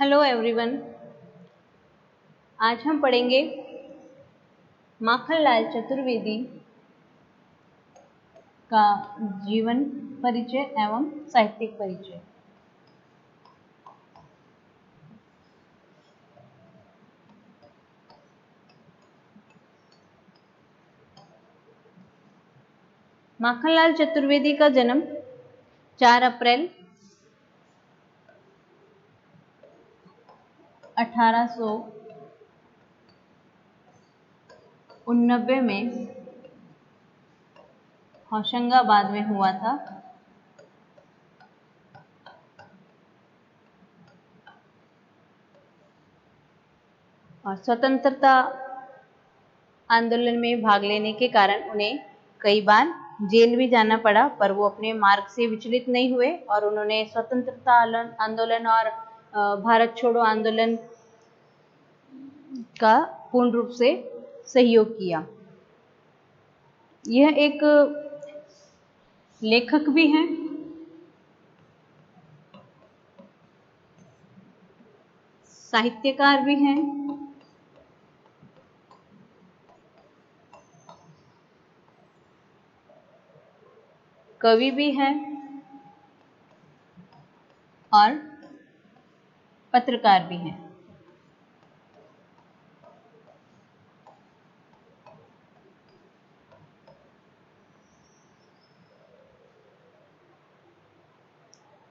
Hello everyone. आज हम पढ़ेंगे माखनलाल चतुर्वेदी का जीवन परिचय एवं साहित्यिक परिचय। माखनलाल चतुर्वेदी का जन्म 4 अप्रैल 1889 में होशंगाबाद में हुआ था। और स्वतंत्रता आंदोलन में भाग लेने के कारण उन्हें कई बार जेल भी जाना पड़ा, पर वो अपने मार्ग से विचलित नहीं हुए और उन्होंने स्वतंत्रता आंदोलन और भारत छोड़ो आंदोलन का पूर्ण रूप से सहयोग किया। यह एक लेखक भी हैं, साहित्यकार भी हैं, कवि भी हैं और पत्रकार भी हैं।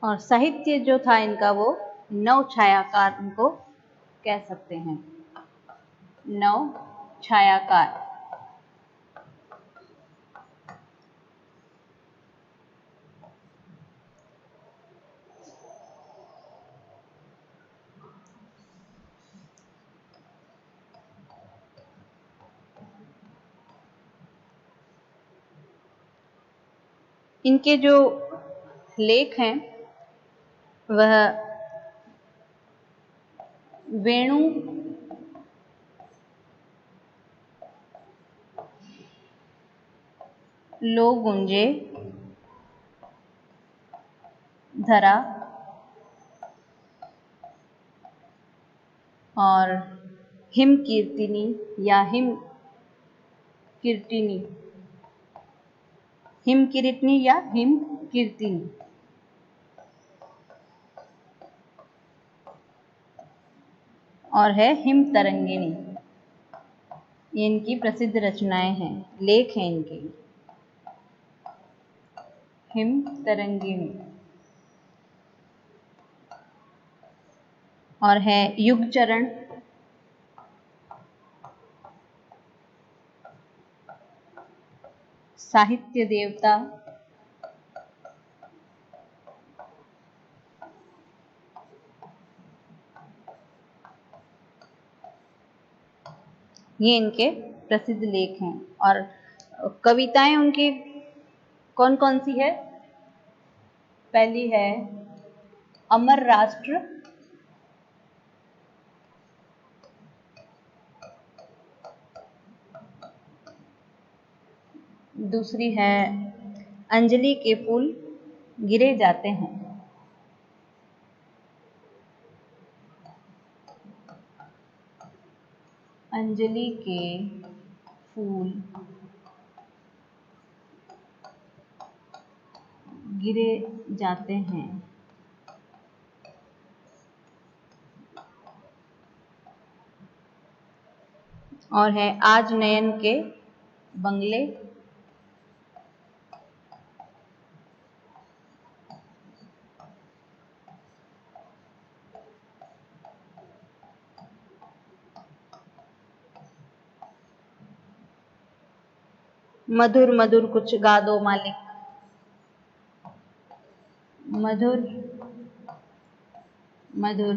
और साहित्य जो था इनका वो नव छायाकार इनको कह सकते हैं। नव छायाकार। इनके जो लेख हैं वह वेणु लो गुंजे धरा और हिम कीर्तिनी या हिम कीर्तिनी या हिम कीर्तिनी और है हिम तरंगिणी। ये इनकी प्रसिद्ध रचनाएं हैं, लेख हैं इनके। हिम तरंगिणी और है युग चरण, साहित्य देवता, ये इनके प्रसिद्ध लेख हैं। और कविताएं उनकी कौन कौन सी है? पहली है अमर राष्ट्र, दूसरी है अंजलि के फूल गिरे जाते हैं, अंजलि के फूल गिरे जाते हैं, और है आज नयन के बंगले, मधुर मधुर कुछ गा दो मालिक, मधुर मधुर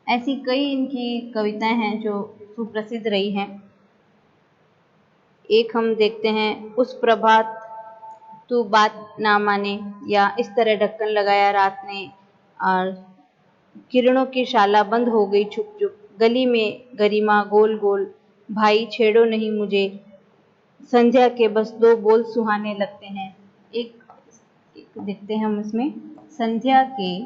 ऐसी कई इनकी कविताएं हैं जो सुप्रसिद्ध रही हैं। एक हम देखते हैं, उस प्रभात तू बात ना माने, या इस तरह ढक्कन लगाया रात ने, और किरणों की शाला बंद हो गई छुप छुप, गली में गरिमा गोल गोल, भाई छेड़ो नहीं मुझे, संध्या के बस दो बोल सुहाने लगते हैं। एक देखते हैं हम इसमें, संध्या के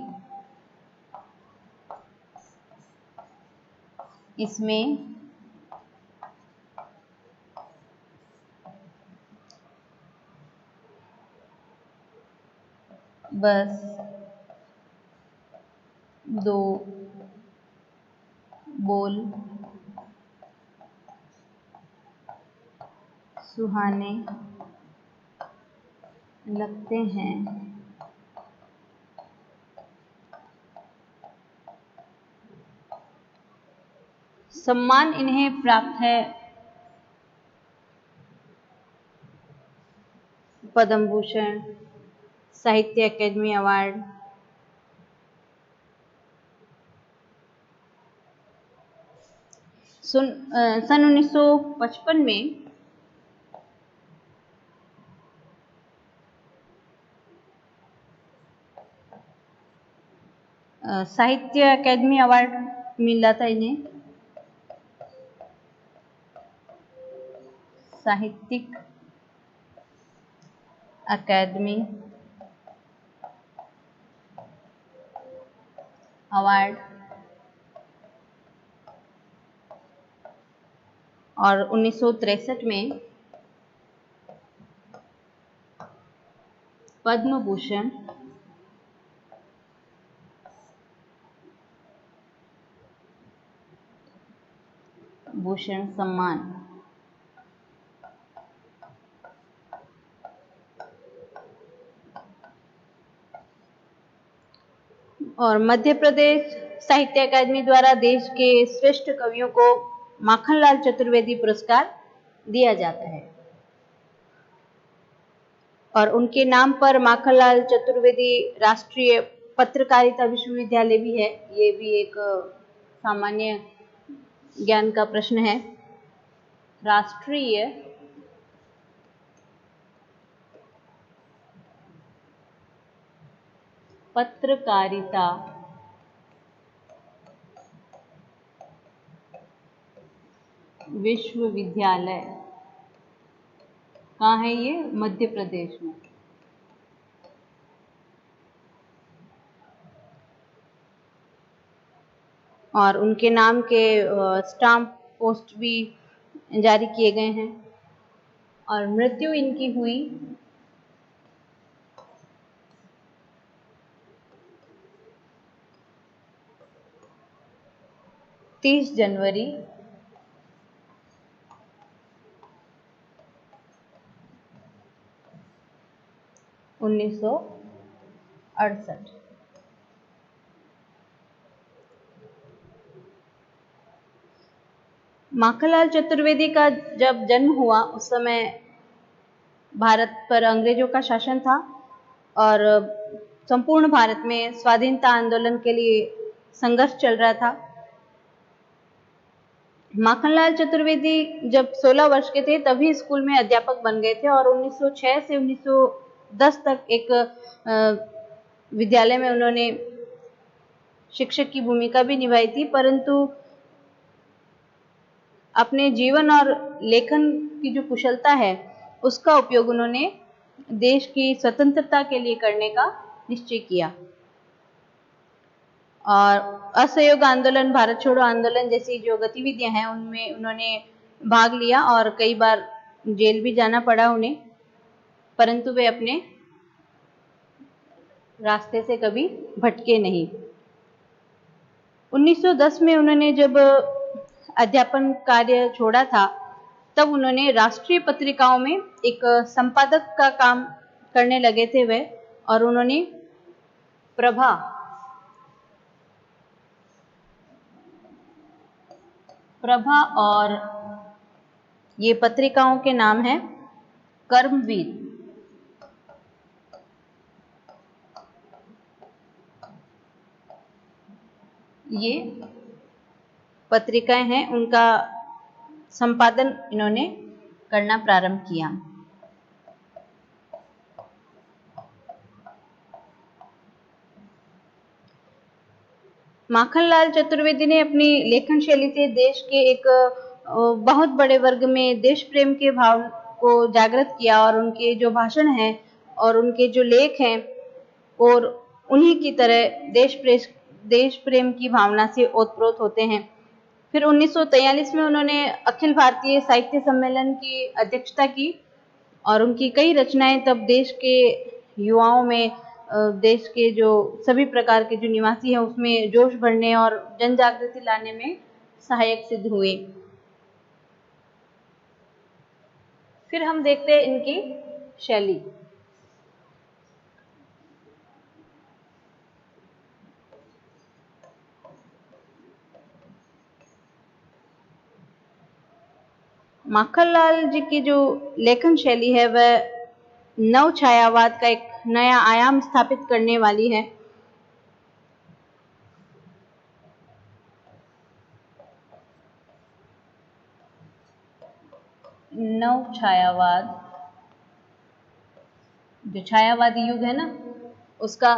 इसमें बस दो बोल सुहाने लगते हैं। सम्मान इन्हें प्राप्त है पद्म भूषण, साहित्य अकादमी अवार्ड, सन 1955 में साहित्य अकादमी अवार्ड मिला था इन्हें, साहित्यिक अकादमी अवार्ड, और 1963 में पद्म भूषण, भूषण सम्मान। और मध्य प्रदेश साहित्य अकादमी द्वारा देश के श्रेष्ठ कवियों को माखनलाल चतुर्वेदी पुरस्कार दिया जाता है, और उनके नाम पर माखनलाल चतुर्वेदी राष्ट्रीय पत्रकारिता विश्वविद्यालय भी है। ये भी एक सामान्य ज्ञान का प्रश्न है। राष्ट्रीय पत्रकारिता विश्वविद्यालय कहाँ है ये? मध्य प्रदेश में। और उनके नाम के स्टाम्प पोस्ट भी जारी किए गए हैं, और मृत्यु इनकी हुई 30 जनवरी 1968। माखनलाल चतुर्वेदी का जब जन्म हुआ उस समय भारत पर अंग्रेजों का शासन था, और संपूर्ण भारत में स्वाधीनता आंदोलन के लिए संघर्ष चल रहा था। माखनलाल चतुर्वेदी जब 16 वर्ष के थे तभी स्कूल में अध्यापक बन गए थे, और 1906 से 1910 तक एक विद्यालय में उन्होंने शिक्षक की भूमिका भी निभाई थी, परंतु अपने जीवन और लेखन की जो कुशलता है उसका उपयोग उन्होंने देश की स्वतंत्रता के लिए करने का निश्चय किया, और असहयोग आंदोलन, भारत छोड़ो आंदोलन जैसी जो गतिविधियां हैं उनमें उन्होंने भाग लिया, और कई बार जेल भी जाना पड़ा उन्हें, परंतु वे अपने रास्ते से कभी भटके नहीं। 1910 में उन्होंने जब अध्यापन कार्य छोड़ा था तब उन्होंने राष्ट्रीय पत्रिकाओं में एक संपादक का काम करने लगे थे वे, और उन्होंने प्रभा और ये पत्रिकाओं के नाम है कर्मवीर। ये पत्रिकाएं हैं, उनका संपादन इन्होंने करना प्रारंभ किया। माखनलाल चतुर्वेदी ने अपनी लेखन शैली से देश के एक बहुत बड़े वर्ग में देश प्रेम के भाव को जागृत किया, और उनके जो भाषण हैं और उनके जो लेख हैं और उन्हीं की तरह देश प्रेम की भावना से ओतप्रोत होते हैं। फिर 1943 में उन्होंने अखिल भारतीय साहित्य सम्मेलन की अध्यक्षता की, और उनकी कई रचनाएं तब देश के युवाओं में, देश के जो सभी प्रकार के जो निवासी हैं उसमें जोश भरने और जन जागृति लाने में सहायक सिद्ध हुए। फिर हम देखते हैं इनकी शैली। माखनलाल जी की जो लेखन शैली है वह नव छायावाद का एक नया आयाम स्थापित करने वाली है। नव छायावाद, जो छायावादी युग है ना, उसका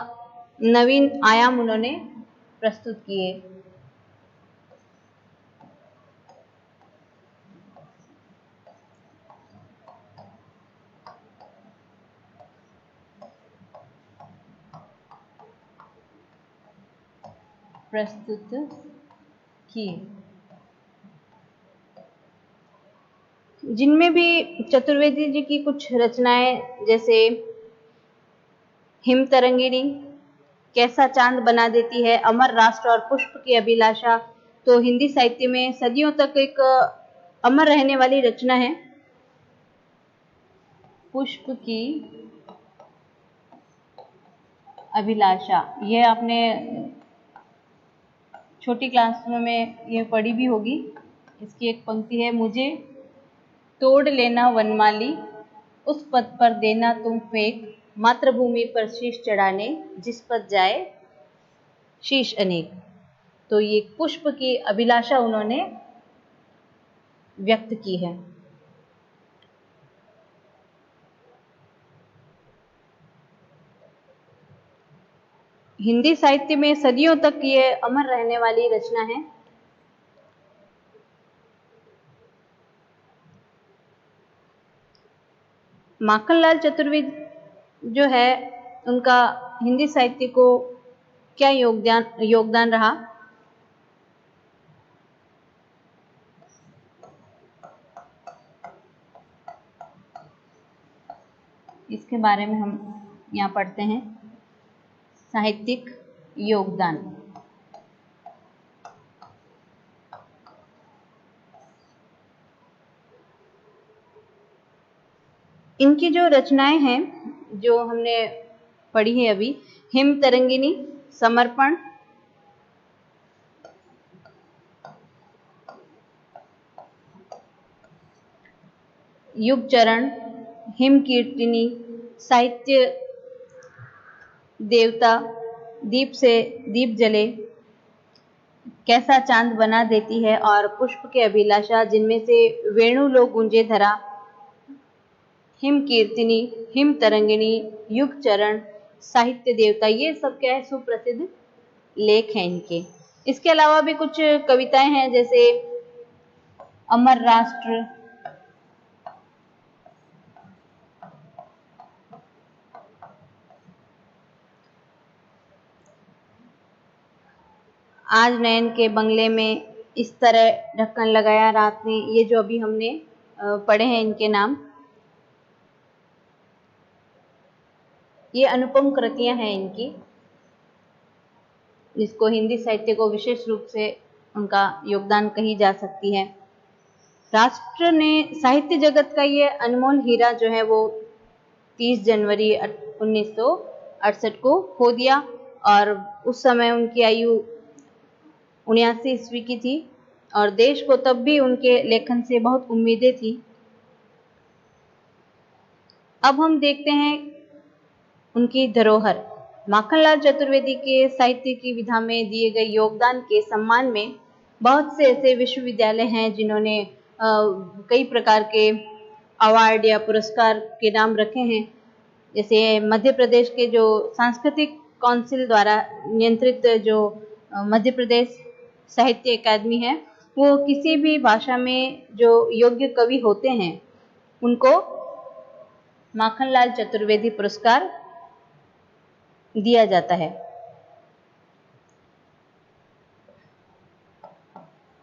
नवीन आयाम उन्होंने प्रस्तुत किए। जिनमें भी चतुर्वेदी जी की कुछ रचनाएं, जैसे हिम तरंगिणी, कैसा चांद बना देती है, अमर राष्ट्र और पुष्प की अभिलाषा, तो हिंदी साहित्य में सदियों तक एक अमर रहने वाली रचना है। पुष्प की अभिलाषा, यह आपने छोटी क्लास में ये पढ़ी भी होगी। इसकी एक पंक्ति है, मुझे तोड़ लेना वनमाली, उस पद पर देना तुम फेंक, मातृभूमि पर शीश चढ़ाने, जिस पद जाए शीश अनेक। तो ये पुष्प की अभिलाषा उन्होंने व्यक्त की है। हिंदी साहित्य में सदियों तक ये अमर रहने वाली रचना है। माखनलाल चतुर्वेदी जो है, उनका हिंदी साहित्य को क्या योगदान रहा, इसके बारे में हम यहाँ पढ़ते हैं। साहित्यिक योगदान, इनकी जो रचनाएं हैं जो हमने पढ़ी है अभी, हिम तरंगिणी, समर्पण, युग चरण, हिम कीर्तिनी, साहित्य देवता, दीप से दीप जले, कैसा चांद बना देती है, और पुष्प के अभिलाषा, जिनमें से वेणु लो गूंजे धरा, हिम कीर्तिनी, हिम तरंगिणी, युग चरण, साहित्य देवता, ये सब क्या है, सुप्रसिद्ध लेख हैं इनके। इसके अलावा भी कुछ कविताएं हैं, जैसे अमर राष्ट्र, आज नयन के बंगले में इस तरह ढक्कन लगाया रात ने, ये जो अभी हमने पढ़े हैं इनके नाम, ये अनुपम कृतियां हैं इनकी, जिसको हिंदी साहित्य को विशेष रूप से उनका योगदान कही जा सकती है। राष्ट्र ने साहित्य जगत का ये अनमोल हीरा जो है वो 30 जनवरी 1968 को खो दिया, और उस समय उनकी आयु 79 ईस्वी की थी, और देश को तब भी उनके लेखन से बहुत उम्मीदें थी। अब हम देखते हैं उनकी धरोहर। माखनलाल चतुर्वेदी के साहित्य की विधा में दिए गए योगदान के सम्मान में बहुत से ऐसे विश्वविद्यालय हैं जिन्होंने कई प्रकार के अवार्ड या पुरस्कार के नाम रखे हैं। जैसे मध्य प्रदेश के जो सांस्कृतिक काउंसिल द्वारा नियंत्रित जो मध्य प्रदेश साहित्य अकादमी है, वो किसी भी भाषा में जो योग्य कवि होते हैं उनको माखनलाल चतुर्वेदी पुरस्कार दिया जाता है।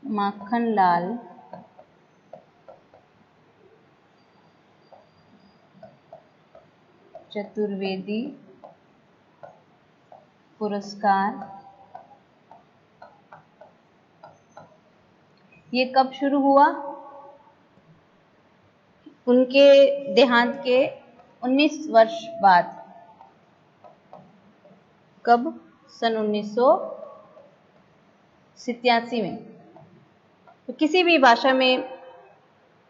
माखनलाल चतुर्वेदी पुरस्कार ये कब शुरू हुआ? उनके देहांत के 19 वर्ष बाद। कब? सन 1987 में। तो किसी भी भाषा में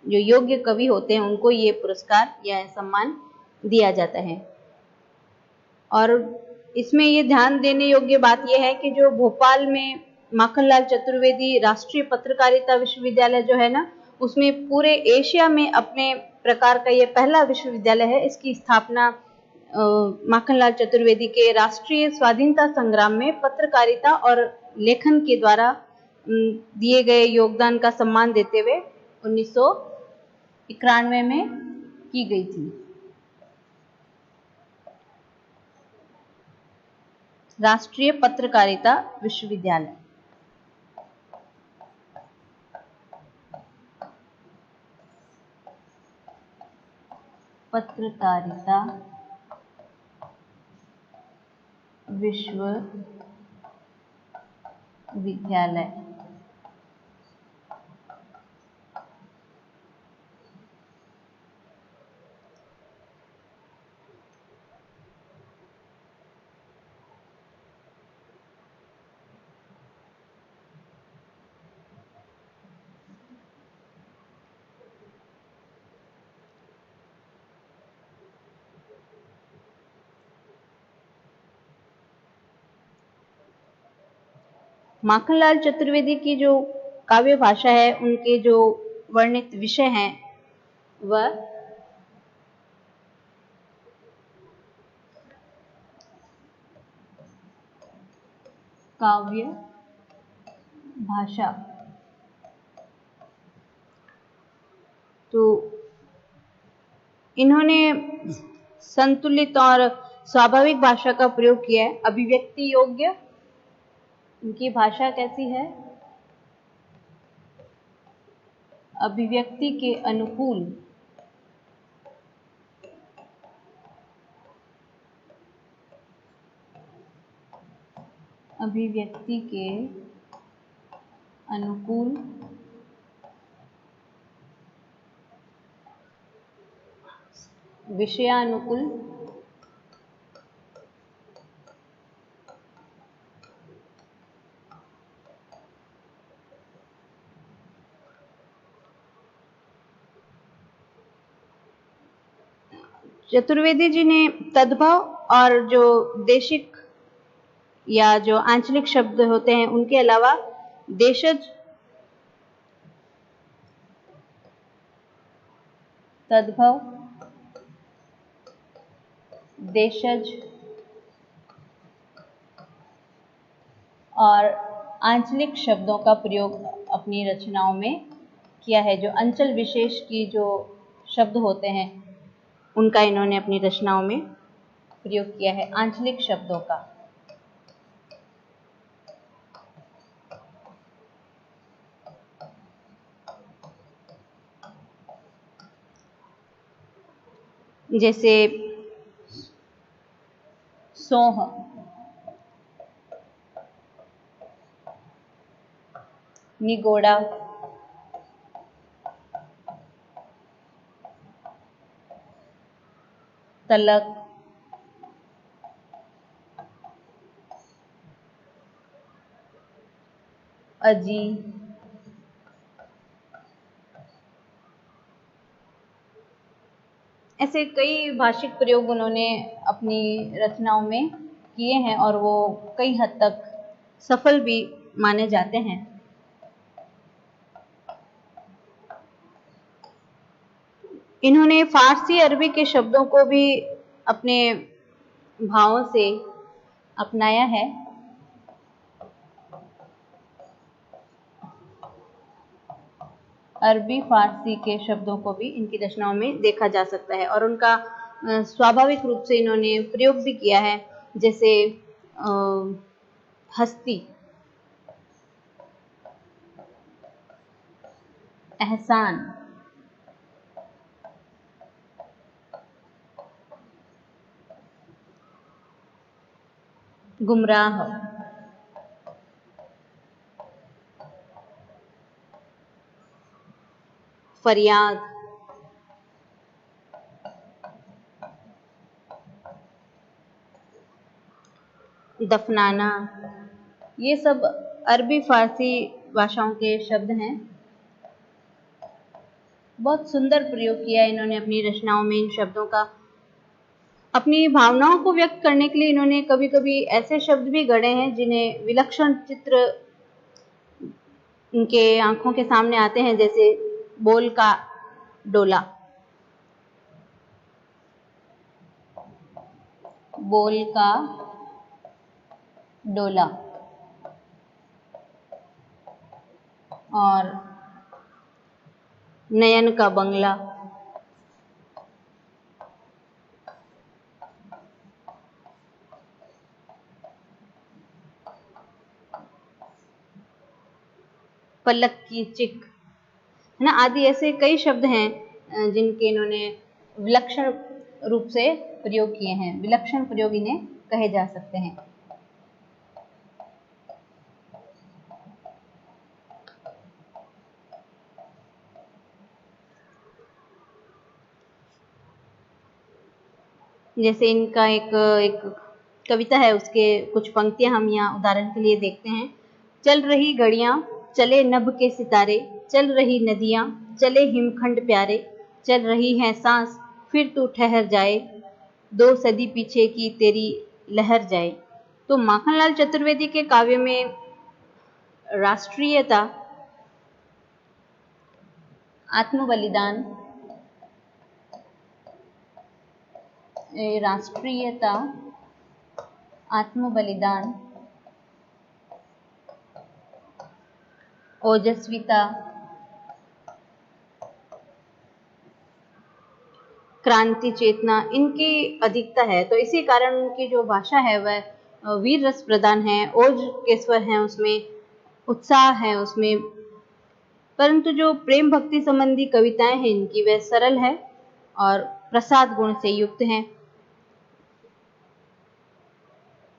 जो योग्य कवि होते हैं उनको ये पुरस्कार या सम्मान दिया जाता है। और इसमें ये ध्यान देने योग्य बात यह है कि जो भोपाल में माखनलाल चतुर्वेदी राष्ट्रीय पत्रकारिता विश्वविद्यालय जो है ना, उसमें पूरे एशिया में अपने प्रकार का ये पहला विश्वविद्यालय है। इसकी स्थापना माखनलाल चतुर्वेदी के राष्ट्रीय स्वाधीनता संग्राम में पत्रकारिता और लेखन के द्वारा दिए गए योगदान का सम्मान देते हुए 1991 में की गई थी। राष्ट्रीय पत्रकारिता विश्वविद्यालय। पत्रकारिता विश्वविद्यालय। माखनलाल चतुर्वेदी की जो काव्य भाषा है, उनके जो वर्णित विषय हैं वह काव्य भाषा। तो इन्होंने संतुलित और स्वाभाविक भाषा का प्रयोग किया है। अभिव्यक्ति योग्य इनकी भाषा कैसी है? अभिव्यक्ति के अनुकूल। अभिव्यक्ति के अनुकूल विषयानुकूल चतुर्वेदी जी ने तद्भव और जो देशिक या जो आंचलिक शब्द होते हैं उनके अलावा देशज, तद्भव, देशज और आंचलिक शब्दों का प्रयोग अपनी रचनाओं में किया है। जो अंचल विशेष की जो शब्द होते हैं उनका इन्होंने अपनी रचनाओं में प्रयोग किया है, आंचलिक शब्दों का। जैसे सोह, निगोड़ा, तलक, अजी, ऐसे कई भाषिक प्रयोग उन्होंने अपनी रचनाओं में किए हैं और वो कई हद तक सफल भी माने जाते हैं। इन्होंने फारसी अरबी के शब्दों को भी अपने भावों से अपनाया है। अरबी फारसी के शब्दों को भी इनकी रचनाओं में देखा जा सकता है और उनका स्वाभाविक रूप से इन्होंने प्रयोग भी किया है, जैसे हस्ती, एहसान, गुमराह, फरियाद, दफनाना, ये सब अरबी फारसी भाषाओं के शब्द हैं। बहुत सुंदर प्रयोग किया है इन्होंने अपनी रचनाओं में इन शब्दों का। अपनी भावनाओं को व्यक्त करने के लिए इन्होंने कभी कभी ऐसे शब्द भी गढ़े हैं जिन्हें विलक्षण चित्र इनके आंखों के सामने आते हैं, जैसे बोल का डोला, बोल का डोला, और नयन का बंगला, पलक की चिक, है ना, आदि ऐसे कई शब्द हैं जिनके इन्होंने विलक्षण रूप से प्रयोग किए हैं। विलक्षण प्रयोग इन्हें कहे जा सकते हैं। जैसे इनका एक कविता है, उसके कुछ पंक्तियां हम यहाँ उदाहरण के लिए देखते हैं। चल रही घड़ियां, चले नभ के सितारे, चल रही नदियां, चले हिमखंड प्यारे, चल रही है सांस, फिर तू ठहर जाए, 2 सदी पीछे की तेरी लहर जाए। तो माखनलाल चतुर्वेदी के काव्य में राष्ट्रीयता, आत्म बलिदान, राष्ट्रीयता, आत्म बलिदान, ओजस्विता, क्रांति चेतना, इनकी अधिकता है। तो इसी कारण उनकी जो भाषा है वह वीर रस प्रधान है, ओज के स्वर हैं उसमें, उत्साह है उसमें। परंतु जो प्रेम भक्ति संबंधी कविताएं हैं इनकी, वह सरल है और प्रसाद गुण से युक्त हैं।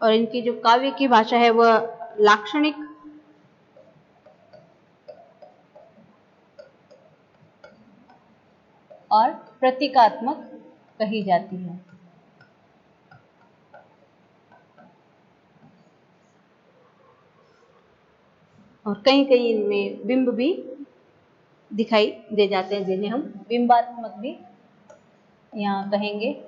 और इनकी जो काव्य की भाषा है वह लाक्षणिक और प्रतीकात्मक कही जाती है। और कहीं कहीं इनमें बिंब भी दिखाई दे जाते हैं, जिन्हें हम बिंबात्मक भी यहाँ कहेंगे।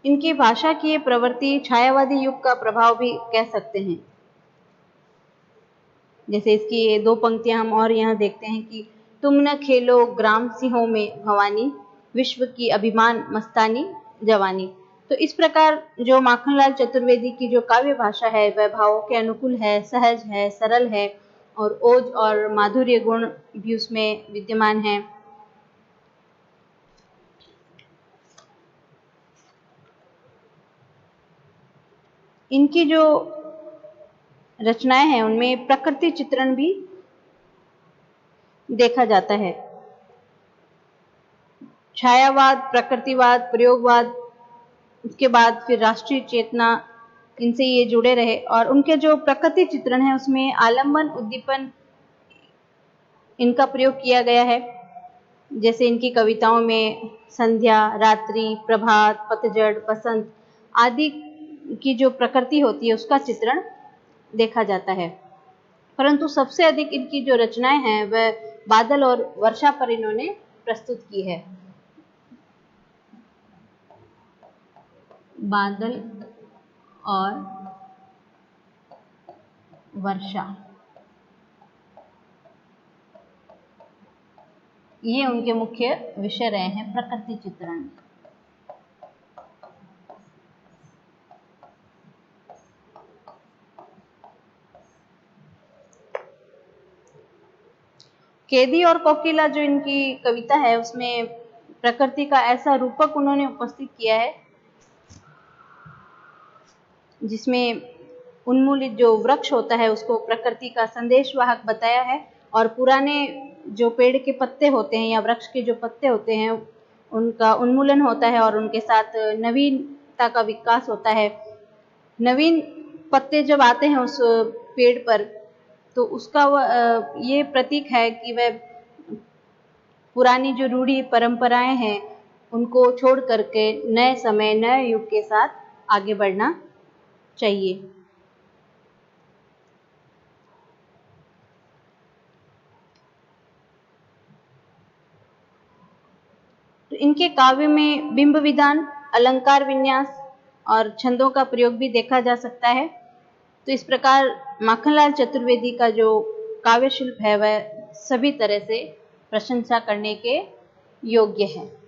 इनकी भाषा की प्रवृत्ति छायावादी युग का प्रभाव भी कह सकते हैं। जैसे इसकी 2 पंक्तियां हम और यहाँ देखते हैं कि तुम न खेलो ग्राम सिंहों में भवानी, विश्व की अभिमान मस्तानी जवानी। तो इस प्रकार जो माखनलाल चतुर्वेदी की जो काव्य भाषा है वह भावों के अनुकूल है, सहज है, सरल है और ओज और माधुर्य गुण भी उसमें विद्यमान है। इनकी जो रचनाएं हैं उनमें प्रकृति चित्रण भी देखा जाता है। छायावाद, प्रकृतिवाद, प्रयोगवाद, उसके बाद फिर राष्ट्रीय चेतना, इनसे ये जुड़े रहे। और उनके जो प्रकृति चित्रण है उसमें आलंबन, उद्दीपन, इनका प्रयोग किया गया है। जैसे इनकी कविताओं में संध्या, रात्रि, प्रभात, पतझड़, बसंत आदि की जो प्रकृति होती है उसका चित्रण देखा जाता है। परंतु सबसे अधिक इनकी जो रचनाएं हैं वह बादल और वर्षा पर इन्होंने प्रस्तुत की है। बादल और वर्षा, ये उनके मुख्य विषय रहे हैं प्रकृति चित्रण। केदी और कोकिला जो इनकी कविता है उसमें प्रकृति का ऐसा रूपक उन्होंने उपस्थित किया है जिसमें उन्मूलित जो वृक्ष होता है उसको प्रकृति का संदेशवाहक बताया है, और पुराने जो पेड़ के पत्ते होते हैं या वृक्ष के जो पत्ते होते हैं उनका उन्मूलन होता है और उनके साथ नवीनता का विकास होता है। नवीन पत्ते जब आते हैं उस पेड़ पर तो उसका ये प्रतीक है कि वह पुरानी जो रूढ़ी परंपराएं हैं उनको छोड़ करके नए समय नए युग के साथ आगे बढ़ना चाहिए। तो इनके काव्य में बिंब विधान, अलंकार विन्यास और छंदों का प्रयोग भी देखा जा सकता है। तो इस प्रकार माखनलाल चतुर्वेदी का जो काव्य शिल्प है वह सभी तरह से प्रशंसा करने के योग्य है।